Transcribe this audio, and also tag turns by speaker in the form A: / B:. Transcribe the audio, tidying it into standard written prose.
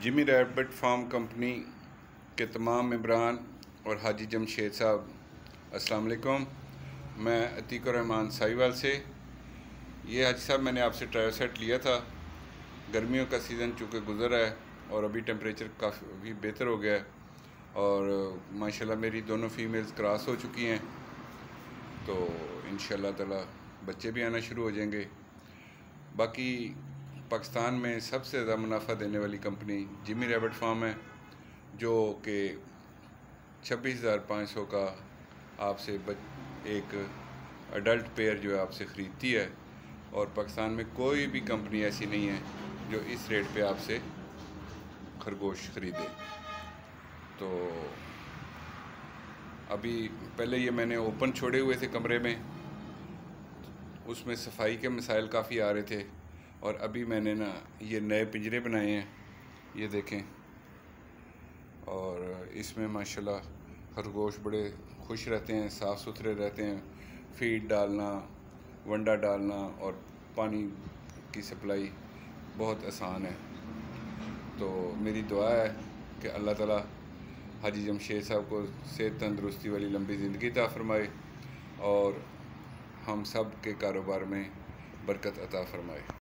A: Jimmy rabbit farm company के तमाम मेंबरान और हाजी जमशेद साहब, अस्सलाम वालेकुम। मैं अतीकुर्रहमान साहिवाल से। ये हाजी साहब, मैंने आपसे ट्रायल सेट लिया था। गर्मियों का सीज़न चूँकि गुज़र है और अभी टेम्परेचर काफ़ी बेहतर हो गया है और माशाल्लाह मेरी दोनों फीमेल्स क्रॉस हो चुकी हैं, तो इंशाल्लाह ताला बच्चे भी आना शुरू हो जाएंगे। बाकी पाकिस्तान में सबसे ज़्यादा मुनाफा देने वाली कंपनी जिमी रैबिट फार्म है, जो कि 26,500 का आपसे एक अडल्ट पेयर जो है आपसे ख़रीदती है। और पाकिस्तान में कोई भी कंपनी ऐसी नहीं है जो इस रेट पे आपसे खरगोश ख़रीदे। तो अभी पहले ये मैंने ओपन छोड़े हुए थे कमरे में, उसमें सफाई के मसाइल काफ़ी आ रहे थे, और अभी मैंने ना ये नए पिंजरे बनाए हैं, ये देखें। और इसमें माशाल्लाह खरगोश बड़े खुश रहते हैं, साफ़ सुथरे रहते हैं। फीड डालना, वंडा डालना और पानी की सप्लाई बहुत आसान है। तो मेरी दुआ है कि अल्लाह ताला हाजी जमशेद साहब को सेहत तंदुरुस्ती वाली लंबी ज़िंदगी अता फ़रमाए और हम सब के कारोबार में बरकत अता फ़रमाए।